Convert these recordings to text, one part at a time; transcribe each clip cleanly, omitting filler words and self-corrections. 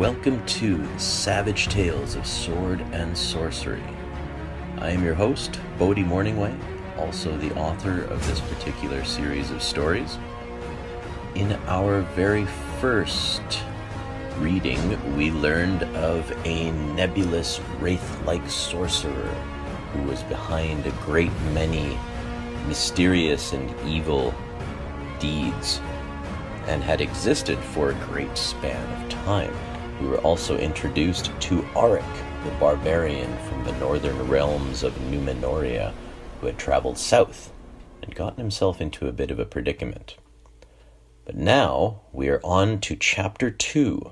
Welcome to the Savage Tales of Sword and Sorcery. I am your host, Bodhi Morningway, also the author of this particular series of stories. In our very first reading, we learned of a nebulous, wraith-like sorcerer who was behind a great many mysterious and evil deeds and had existed for a great span of time. We were also introduced to Auric, the barbarian from the northern realms of Numenoria, who had traveled south and gotten himself into a bit of a predicament. But now we are on to Chapter 2,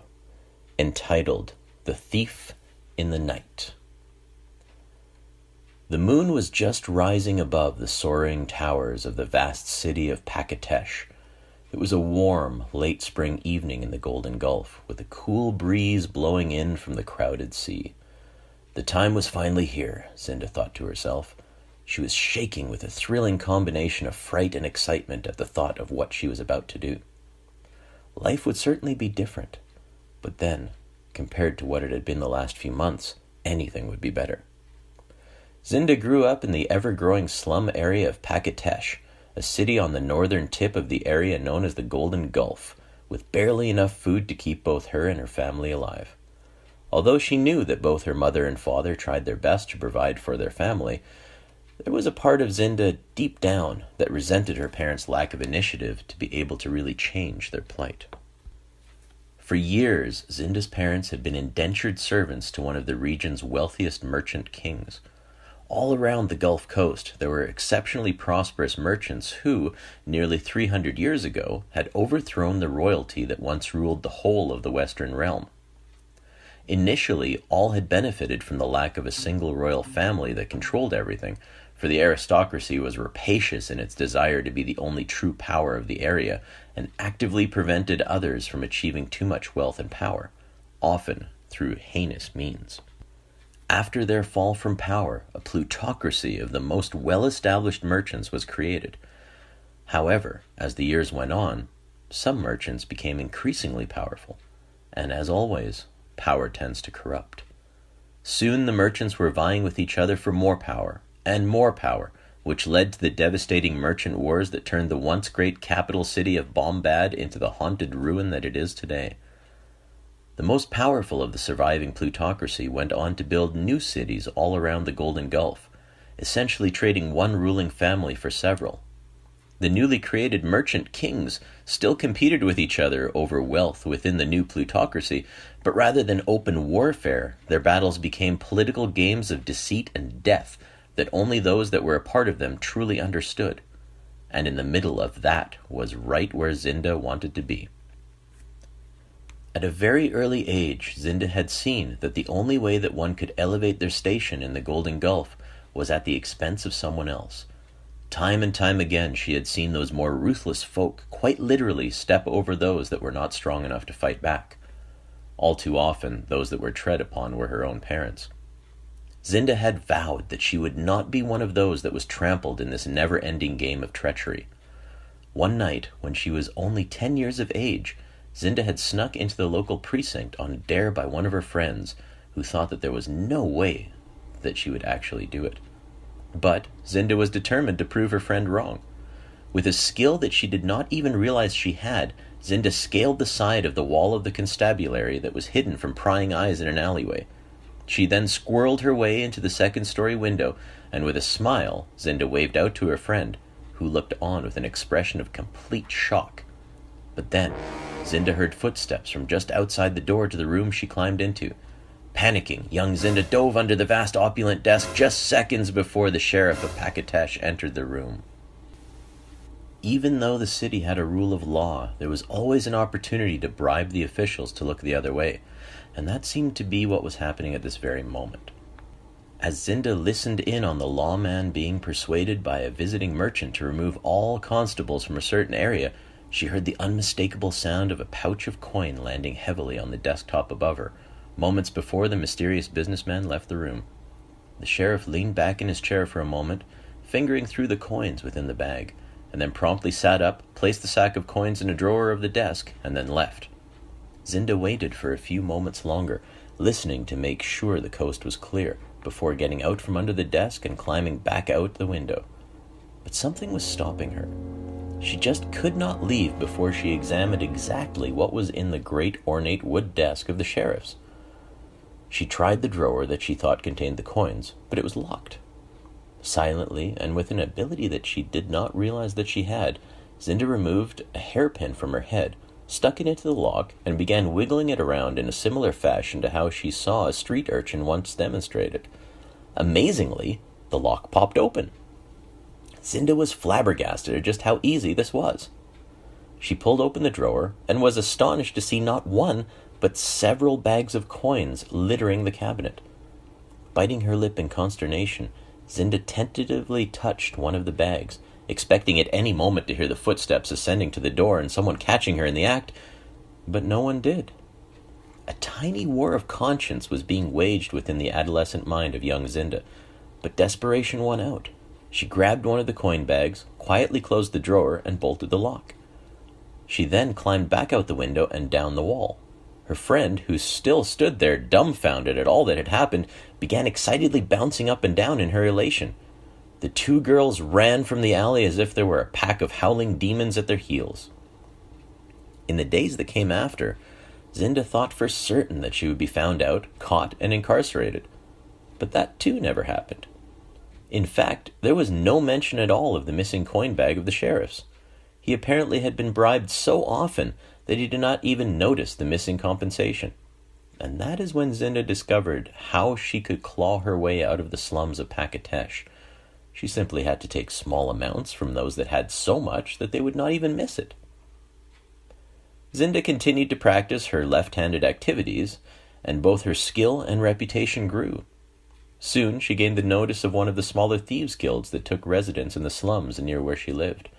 entitled The Thief in the Night. The moon was just rising above the soaring towers of the vast city of Pacatesh. It was a warm, late spring evening in the Golden Gulf, with a cool breeze blowing in from the crowded sea. The time was finally here, Zynda thought to herself. She was shaking with a thrilling combination of fright and excitement at the thought of what she was about to do. Life would certainly be different, but then, compared to what it had been the last few months, anything would be better. Zynda grew up in the ever-growing slum area of Pacatesh, a city on the northern tip of the area known as the Golden Gulf, with barely enough food to keep both her and her family alive. Although she knew that both her mother and father tried their best to provide for their family, there was a part of Zynda deep down that resented her parents' lack of initiative to be able to really change their plight. For years, Zynda's parents had been indentured servants to one of the region's wealthiest merchant kings. All around the Gulf Coast, there were exceptionally prosperous merchants who, nearly 300 years ago, had overthrown the royalty that once ruled the whole of the Western realm. Initially, all had benefited from the lack of a single royal family that controlled everything, for the aristocracy was rapacious in its desire to be the only true power of the area, and actively prevented others from achieving too much wealth and power, often through heinous means. After their fall from power, a plutocracy of the most well-established merchants was created. However, as the years went on, some merchants became increasingly powerful, and as always, power tends to corrupt. Soon the merchants were vying with each other for more power, which led to the devastating merchant wars that turned the once great capital city of Bombad into the haunted ruin that it is today. The most powerful of the surviving plutocracy went on to build new cities all around the Golden Gulf, essentially trading one ruling family for several. The newly created merchant kings still competed with each other over wealth within the new plutocracy, but rather than open warfare, their battles became political games of deceit and death that only those that were a part of them truly understood. And in the middle of that was right where Zynda wanted to be. At a very early age, Zynda had seen that the only way that one could elevate their station in the Golden Gulf was at the expense of someone else. Time and time again, she had seen those more ruthless folk quite literally step over those that were not strong enough to fight back. All too often, those that were tread upon were her own parents. Zynda had vowed that she would not be one of those that was trampled in this never-ending game of treachery. One night, when she was only 10 years of age, Zynda had snuck into the local precinct on a dare by one of her friends, who thought that there was no way that she would actually do it. But Zynda was determined to prove her friend wrong. With a skill that she did not even realize she had, Zynda scaled the side of the wall of the constabulary that was hidden from prying eyes in an alleyway. She then squirreled her way into the second-story window, and with a smile, Zynda waved out to her friend, who looked on with an expression of complete shock. But then, Zynda heard footsteps from just outside the door to the room she climbed into. Panicking, young Zynda dove under the vast opulent desk just seconds before the sheriff of Pacatesh entered the room. Even though the city had a rule of law, there was always an opportunity to bribe the officials to look the other way, and that seemed to be what was happening at this very moment. As Zynda listened in on the lawman being persuaded by a visiting merchant to remove all constables from a certain area, she heard the unmistakable sound of a pouch of coin landing heavily on the desktop above her, moments before the mysterious businessman left the room. The sheriff leaned back in his chair for a moment, fingering through the coins within the bag, and then promptly sat up, placed the sack of coins in a drawer of the desk, and then left. Zynda waited for a few moments longer, listening to make sure the coast was clear, before getting out from under the desk and climbing back out the window. But something was stopping her. She just could not leave before she examined exactly what was in the great ornate wood desk of the sheriff's. She tried the drawer that she thought contained the coins, but it was locked. Silently, and with an ability that she did not realize that she had, Zynda removed a hairpin from her head, stuck it into the lock, and began wiggling it around in a similar fashion to how she saw a street urchin once demonstrated. Amazingly, the lock popped open. Zynda was flabbergasted at just how easy this was. She pulled open the drawer and was astonished to see not one, but several bags of coins littering the cabinet. Biting her lip in consternation, Zynda tentatively touched one of the bags, expecting at any moment to hear the footsteps ascending to the door and someone catching her in the act, but no one did. A tiny war of conscience was being waged within the adolescent mind of young Zynda, but desperation won out. She grabbed one of the coin bags, quietly closed the drawer, and bolted the lock. She then climbed back out the window and down the wall. Her friend, who still stood there dumbfounded at all that had happened, began excitedly bouncing up and down in her elation. The two girls ran from the alley as if there were a pack of howling demons at their heels. In the days that came after, Zynda thought for certain that she would be found out, caught, and incarcerated. But that too never happened. In fact, there was no mention at all of the missing coin bag of the sheriff's. He apparently had been bribed so often that he did not even notice the missing compensation. And that is when Zynda discovered how she could claw her way out of the slums of Pacatesh. She simply had to take small amounts from those that had so much that they would not even miss it. Zynda continued to practice her left-handed activities, and both her skill and reputation grew. Soon she gained the notice of one of the smaller thieves' guilds that took residence in the slums near where she lived.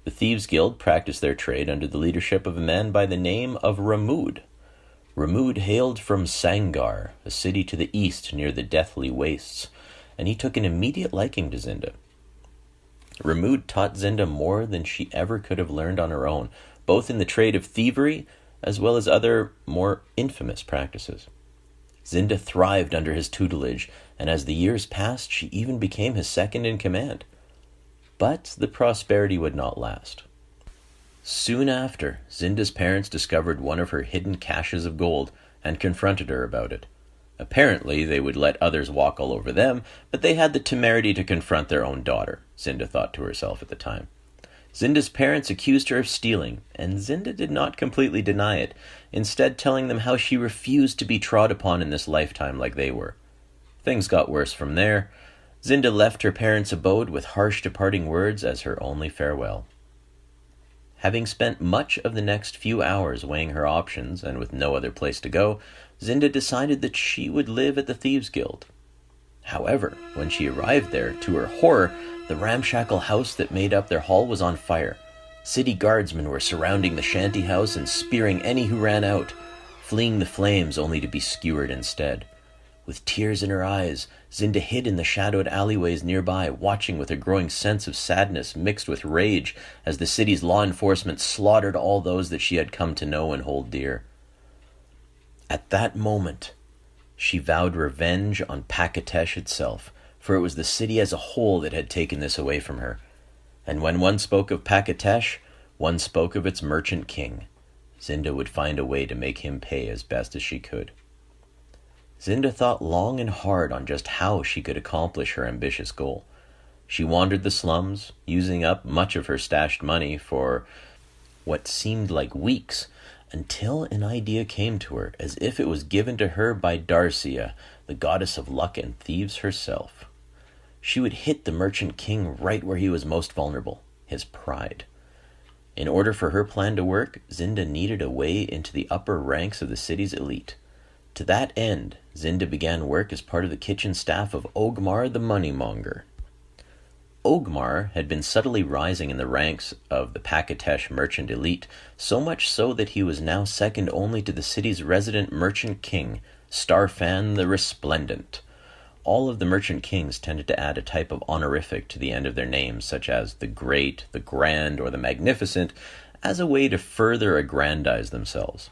The Thieves' Guild practiced their trade under the leadership of a man by the name of Ramood. Ramood hailed from Sangar, a city to the east near the Deathly Wastes, and he took an immediate liking to Zynda. Ramood taught Zynda more than she ever could have learned on her own, both in the trade of thievery as well as other more infamous practices. Zynda thrived under his tutelage, and as the years passed, she even became his second in command. But the prosperity would not last. Soon after, Zynda's parents discovered one of her hidden caches of gold and confronted her about it. Apparently, they would let others walk all over them, but they had the temerity to confront their own daughter, Zynda thought to herself at the time. Zynda's parents accused her of stealing, and Zynda did not completely deny it, instead telling them how she refused to be trod upon in this lifetime like they were. Things got worse from there. Zynda left her parents' abode with harsh departing words as her only farewell. Having spent much of the next few hours weighing her options, and with no other place to go, Zynda decided that she would live at the Thieves' Guild. However, when she arrived there, to her horror, the ramshackle house that made up their hall was on fire. City guardsmen were surrounding the shanty house and spearing any who ran out, fleeing the flames only to be skewered instead. With tears in her eyes, Zynda hid in the shadowed alleyways nearby, watching with a growing sense of sadness mixed with rage as the city's law enforcement slaughtered all those that she had come to know and hold dear. At that moment, she vowed revenge on Pacatesh itself, for it was the city as a whole that had taken this away from her. And when one spoke of Pacatesh, one spoke of its merchant king. Zynda would find a way to make him pay as best as she could. Zynda thought long and hard on just how she could accomplish her ambitious goal. She wandered the slums, using up much of her stashed money for what seemed like weeks, until an idea came to her, as if it was given to her by Darcia, the goddess of luck and thieves herself. She would hit the merchant king right where he was most vulnerable, his pride. In order for her plan to work, Zynda needed a way into the upper ranks of the city's elite. To that end, Zynda began work as part of the kitchen staff of Ogmar the Moneymonger. Ogmar had been subtly rising in the ranks of the Pacatesh merchant elite, so much so that he was now second only to the city's resident merchant king, Starfan the Resplendent. All of the merchant kings tended to add a type of honorific to the end of their names, such as the Great, the Grand, or the Magnificent, as a way to further aggrandize themselves.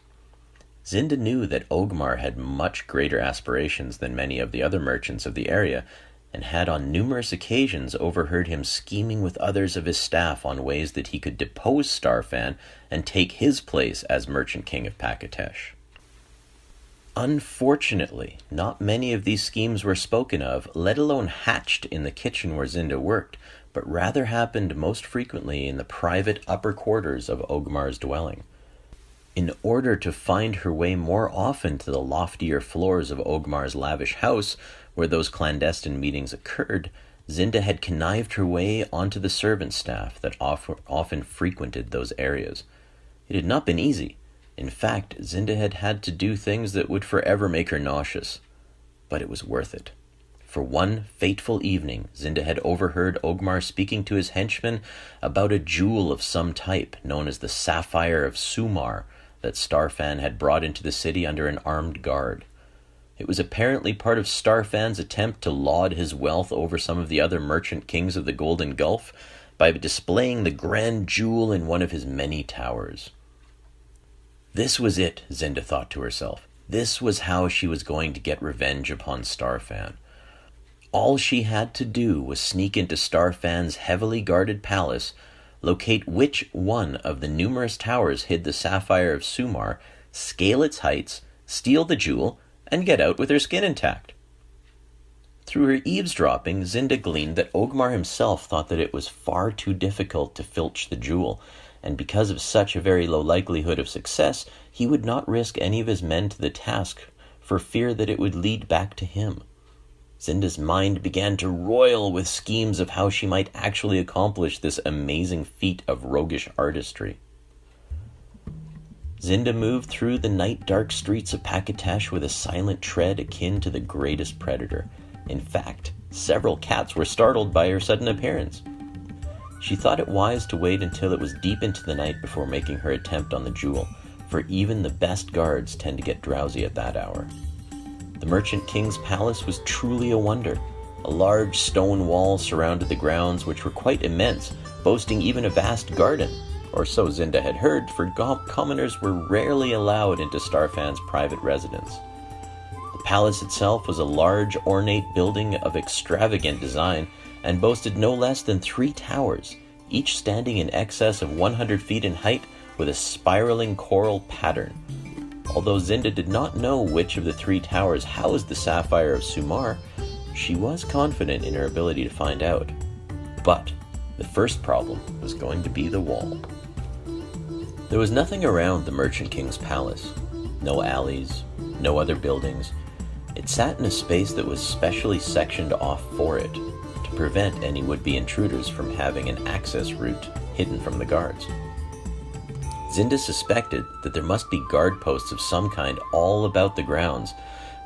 Zynda knew that Ogmar had much greater aspirations than many of the other merchants of the area, and had on numerous occasions overheard him scheming with others of his staff on ways that he could depose Starfan and take his place as Merchant King of Pacatesh. Unfortunately, not many of these schemes were spoken of, let alone hatched in the kitchen where Zynda worked, but rather happened most frequently in the private upper quarters of Ogmar's dwelling. In order to find her way more often to the loftier floors of Ogmar's lavish house, where those clandestine meetings occurred, Zynda had connived her way onto the servant staff that often frequented those areas. It had not been easy. In fact, Zynda had had to do things that would forever make her nauseous. But it was worth it. For one fateful evening, Zynda had overheard Ogmar speaking to his henchmen about a jewel of some type, known as the Sapphire of Sumar, that Starfan had brought into the city under an armed guard. It was apparently part of Starfan's attempt to laud his wealth over some of the other merchant kings of the Golden Gulf by displaying the grand jewel in one of his many towers. This was it, Zynda thought to herself. This was how she was going to get revenge upon Starfan. All she had to do was sneak into Starfan's heavily guarded palace, locate which one of the numerous towers hid the Sapphire of Sumar, scale its heights, steal the jewel, and get out with her skin intact. Through her eavesdropping, Zynda gleaned that Ogmar himself thought that it was far too difficult to filch the jewel, and because of such a very low likelihood of success, he would not risk any of his men to the task for fear that it would lead back to him. Zynda's mind began to roil with schemes of how she might actually accomplish this amazing feat of roguish artistry. Zynda moved through the night-dark streets of Pacatesh with a silent tread akin to the greatest predator. In fact, several cats were startled by her sudden appearance. She thought it wise to wait until it was deep into the night before making her attempt on the jewel, for even the best guards tend to get drowsy at that hour. The Merchant King's palace was truly a wonder. A large stone wall surrounded the grounds, which were quite immense, boasting even a vast garden, or so Zynda had heard, for commoners were rarely allowed into Starfan's private residence. The palace itself was a large, ornate building of extravagant design, and boasted no less than 3 towers, each standing in excess of 100 feet in height with a spiraling coral pattern. Although Zynda did not know which of the 3 towers housed the Sapphire of Sumar, she was confident in her ability to find out. But the first problem was going to be the wall. There was nothing around the Merchant King's palace. No alleys, no other buildings. It sat in a space that was specially sectioned off for it, to prevent any would-be intruders from having an access route hidden from the guards. Zynda suspected that there must be guard posts of some kind all about the grounds,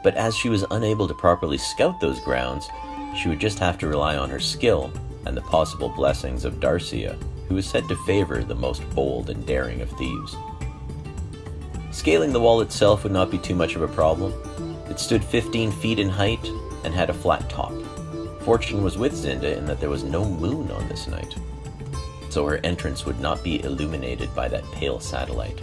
but as she was unable to properly scout those grounds, she would just have to rely on her skill and the possible blessings of Darcia, who was said to favor the most bold and daring of thieves. Scaling the wall itself would not be too much of a problem. It stood 15 feet in height and had a flat top. Fortune was with Zynda in that there was no moon on this night, so her entrance would not be illuminated by that pale satellite.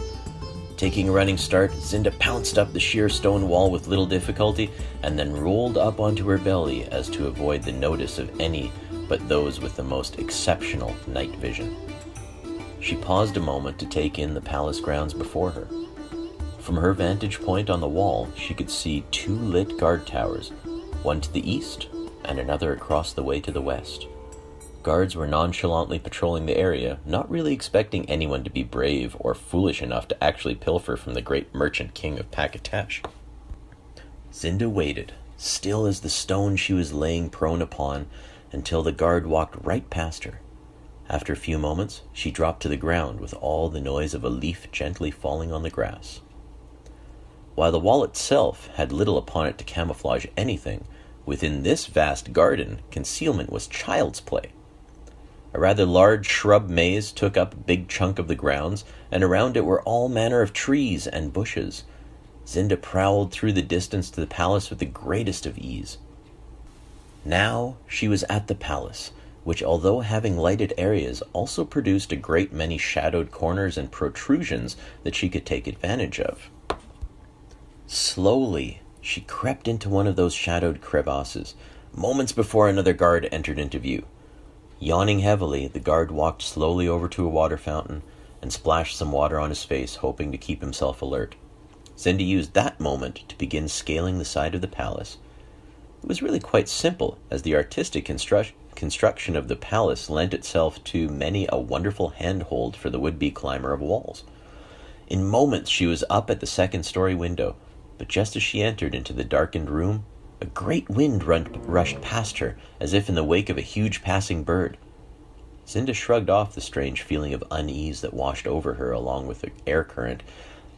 Taking a running start, Zynda pounced up the sheer stone wall with little difficulty, and then rolled up onto her belly as to avoid the notice of any but those with the most exceptional night vision. She paused a moment to take in the palace grounds before her. From her vantage point on the wall, she could see 2 lit guard towers, one to the east and another across the way to the west. Guards were nonchalantly patrolling the area, not really expecting anyone to be brave or foolish enough to actually pilfer from the great Merchant King of Pacatesh. Zynda waited, still as the stone she was laying prone upon, until the guard walked right past her. After a few moments, she dropped to the ground with all the noise of a leaf gently falling on the grass. While the wall itself had little upon it to camouflage anything, within this vast garden, concealment was child's play. A rather large shrub maze took up a big chunk of the grounds, and around it were all manner of trees and bushes. Zynda prowled through the distance to the palace with the greatest of ease. Now she was at the palace, which, although having lighted areas, also produced a great many shadowed corners and protrusions that she could take advantage of. Slowly, she crept into one of those shadowed crevasses, moments before another guard entered into view. Yawning heavily, the guard walked slowly over to a water fountain and splashed some water on his face, hoping to keep himself alert. Zynda used that moment to begin scaling the side of the palace. It was really quite simple, as the artistic construction of the palace lent itself to many a wonderful handhold for the would-be climber of walls. In moments she was up at the second-story window, but just as she entered into the darkened room, a great wind rushed past her, as if in the wake of a huge passing bird. Zynda shrugged off the strange feeling of unease that washed over her along with the air current,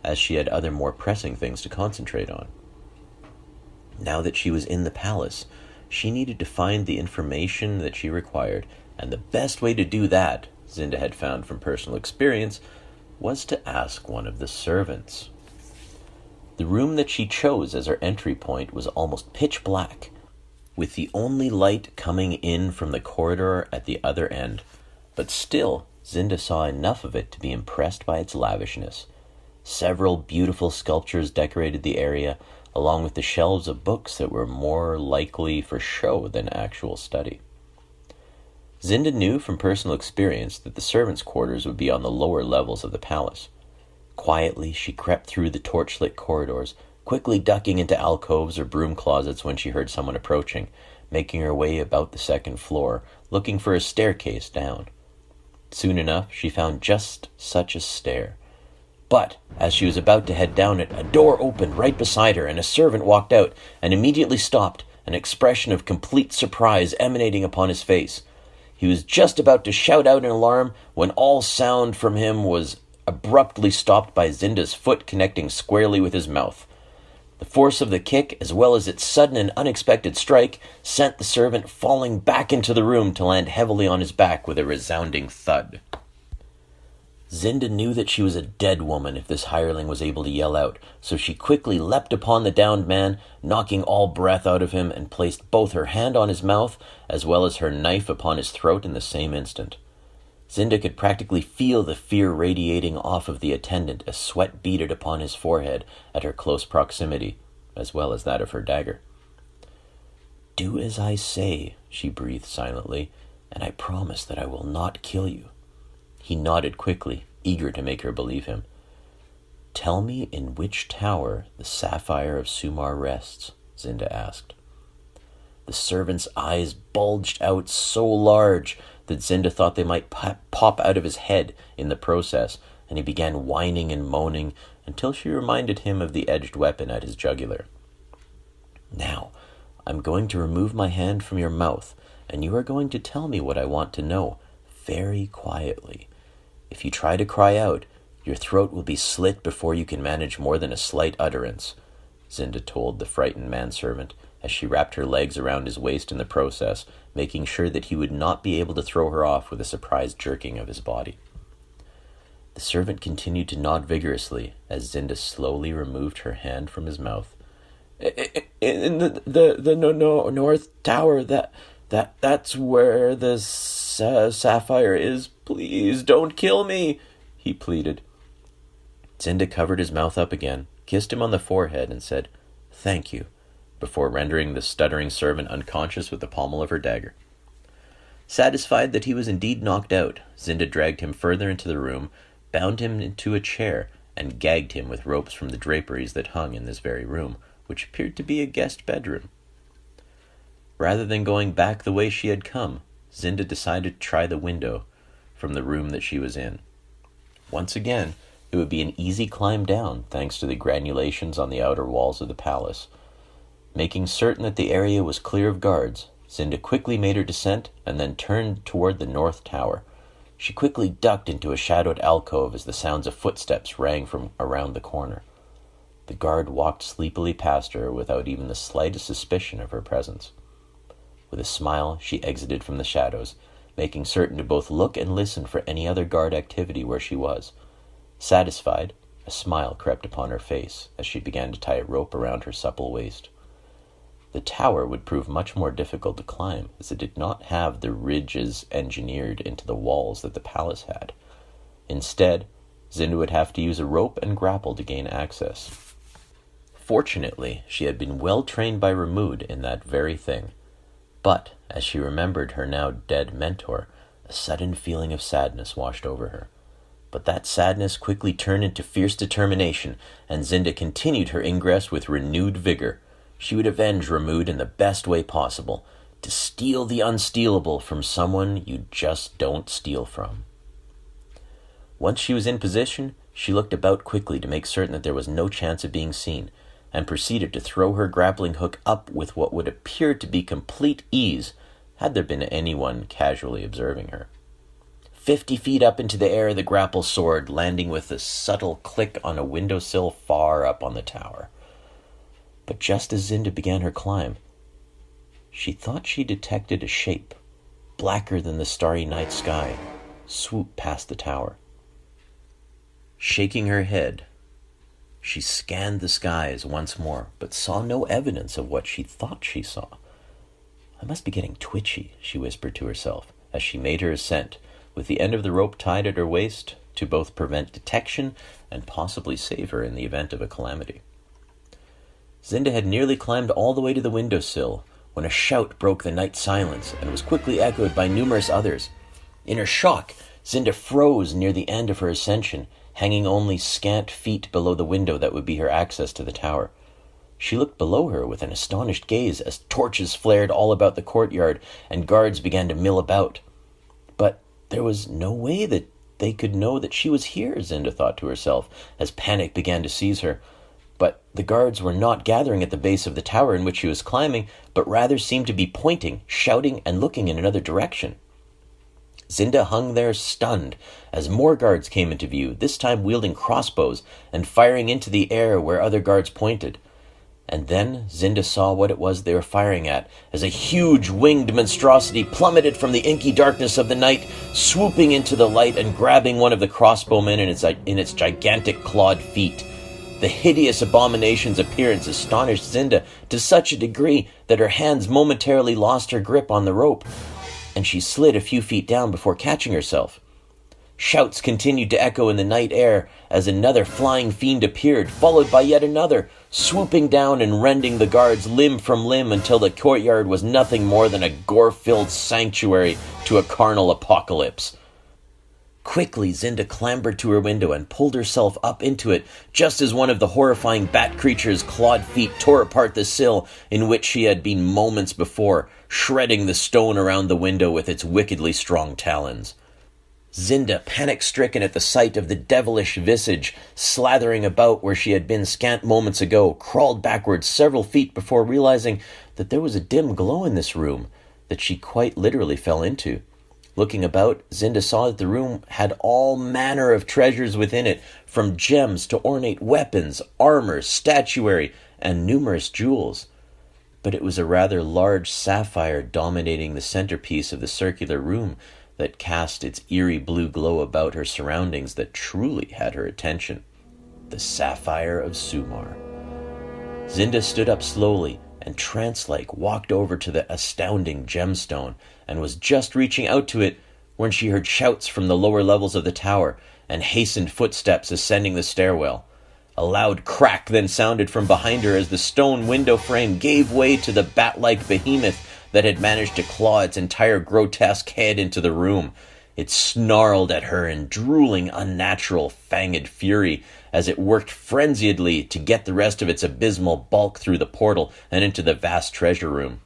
as she had other more pressing things to concentrate on. Now that she was in the palace, she needed to find the information that she required, and the best way to do that, Zynda had found from personal experience, was to ask one of the servants. The room that she chose as her entry point was almost pitch black, with the only light coming in from the corridor at the other end, but still Zynda saw enough of it to be impressed by its lavishness. Several beautiful sculptures decorated the area, along with the shelves of books that were more likely for show than actual study. Zynda knew from personal experience that the servants' quarters would be on the lower levels of the palace. Quietly, she crept through the torchlit corridors, quickly ducking into alcoves or broom closets when she heard someone approaching, making her way about the second floor, looking for a staircase down. Soon enough, she found just such a stair. But, as she was about to head down it, a door opened right beside her, and a servant walked out and immediately stopped, an expression of complete surprise emanating upon his face. He was just about to shout out in alarm when all sound from him was abruptly stopped by Zynda's foot connecting squarely with his mouth. The force of the kick, as well as its sudden and unexpected strike, sent the servant falling back into the room to land heavily on his back with a resounding thud. Zynda knew that she was a dead woman if this hireling was able to yell out, so she quickly leapt upon the downed man, knocking all breath out of him, and placed both her hand on his mouth as well as her knife upon his throat in the same instant. Zynda could practically feel the fear radiating off of the attendant as sweat beaded upon his forehead at her close proximity, as well as that of her dagger. "Do as I say," she breathed silently, "and I promise that I will not kill you." He nodded quickly, eager to make her believe him. "Tell me in which tower the sapphire of Sumar rests," Zynda asked. The servant's eyes bulged out so large that Zynda thought they might pop out of his head in the process, and he began whining and moaning until she reminded him of the edged weapon at his jugular. "Now, I'm going to remove my hand from your mouth, and you are going to tell me what I want to know, very quietly. If you try to cry out, your throat will be slit before you can manage more than a slight utterance," Zynda told the frightened manservant, as she wrapped her legs around his waist in the process, making sure that he would not be able to throw her off with a surprised jerking of his body. The servant continued to nod vigorously as Zynda slowly removed her hand from his mouth. "In the north tower, that's where the sapphire is. Please don't kill me," he pleaded. Zynda covered his mouth up again, kissed him on the forehead, and said, "Thank you," before rendering the stuttering servant unconscious with the pommel of her dagger. Satisfied that he was indeed knocked out, Zynda dragged him further into the room, bound him into a chair, and gagged him with ropes from the draperies that hung in this very room, which appeared to be a guest bedroom. Rather than going back the way she had come, Zynda decided to try the window from the room that she was in. Once again, it would be an easy climb down, thanks to the granulations on the outer walls of the palace. Making certain that the area was clear of guards, Zynda quickly made her descent and then turned toward the north tower. She quickly ducked into a shadowed alcove as the sounds of footsteps rang from around the corner. The guard walked sleepily past her without even the slightest suspicion of her presence. With a smile, she exited from the shadows, making certain to both look and listen for any other guard activity where she was. Satisfied, a smile crept upon her face as she began to tie a rope around her supple waist. The tower would prove much more difficult to climb, as it did not have the ridges engineered into the walls that the palace had. Instead, Zynda would have to use a rope and grapple to gain access. Fortunately, she had been well trained by Ramood in that very thing. But, as she remembered her now dead mentor, a sudden feeling of sadness washed over her. But that sadness quickly turned into fierce determination, and Zynda continued her ingress with renewed vigor. She would avenge Ramood in the best way possible, to steal the unstealable from someone you just don't steal from. Once she was in position, she looked about quickly to make certain that there was no chance of being seen, and proceeded to throw her grappling hook up with what would appear to be complete ease, had there been anyone casually observing her. 50 feet up into the air the grapple soared, landing with a subtle click on a windowsill far up on the tower. But just as Zynda began her climb, she thought she detected a shape, blacker than the starry night sky, swoop past the tower. Shaking her head, she scanned the skies once more, but saw no evidence of what she thought she saw. "I must be getting twitchy," she whispered to herself, as she made her ascent, with the end of the rope tied at her waist to both prevent detection and possibly save her in the event of a calamity. Zynda had nearly climbed all the way to the windowsill when a shout broke the night silence and was quickly echoed by numerous others. In her shock, Zynda froze near the end of her ascension, hanging only scant feet below the window that would be her access to the tower. She looked below her with an astonished gaze as torches flared all about the courtyard and guards began to mill about. But there was no way that they could know that she was here, Zynda thought to herself, as panic began to seize her. But the guards were not gathering at the base of the tower in which she was climbing, but rather seemed to be pointing, shouting, and looking in another direction. Zynda hung there stunned as more guards came into view, this time wielding crossbows and firing into the air where other guards pointed. And then Zynda saw what it was they were firing at, as a huge winged monstrosity plummeted from the inky darkness of the night, swooping into the light and grabbing one of the crossbowmen in its gigantic clawed feet. The hideous abomination's appearance astonished Zynda to such a degree that her hands momentarily lost her grip on the rope, and she slid a few feet down before catching herself. Shouts continued to echo in the night air as another flying fiend appeared, followed by yet another, swooping down and rending the guards limb from limb until the courtyard was nothing more than a gore-filled sanctuary to a carnal apocalypse. Quickly, Zynda clambered to her window and pulled herself up into it, just as one of the horrifying bat creature's clawed feet tore apart the sill in which she had been moments before, shredding the stone around the window with its wickedly strong talons. Zynda, panic-stricken at the sight of the devilish visage slathering about where she had been scant moments ago, crawled backwards several feet before realizing that there was a dim glow in this room that she quite literally fell into. Looking about, Zynda saw that the room had all manner of treasures within it, from gems to ornate weapons, armor, statuary, and numerous jewels. But it was a rather large sapphire dominating the centerpiece of the circular room that cast its eerie blue glow about her surroundings that truly had her attention. The sapphire of Sumar. Zynda stood up slowly and trance-like walked over to the astounding gemstone and was just reaching out to it when she heard shouts from the lower levels of the tower and hastened footsteps ascending the stairwell. A loud crack then sounded from behind her as the stone window frame gave way to the bat-like behemoth that had managed to claw its entire grotesque head into the room. It snarled at her in drooling, unnatural, fanged fury as it worked frenziedly to get the rest of its abysmal bulk through the portal and into the vast treasure room.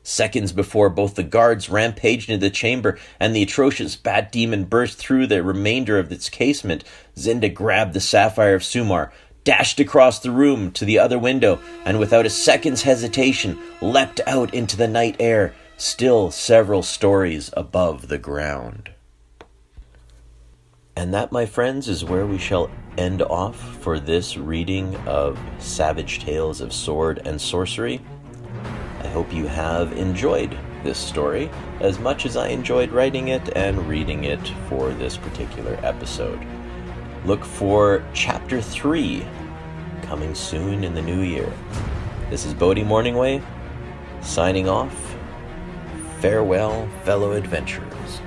Seconds before both the guards rampaged into the chamber and the atrocious bat demon burst through the remainder of its casement, Zynda grabbed the sapphire of Sumar, dashed across the room to the other window, and without a second's hesitation leapt out into the night air, still several stories above the ground. And that, my friends, is where we shall end off for this reading of Savage Tales of Sword and Sorcery. I hope you have enjoyed this story as much as I enjoyed writing it and reading it for this particular episode. Look for Chapter 3 coming soon in the new year. This is Bodhi Morningway, signing off. Farewell, fellow adventurers.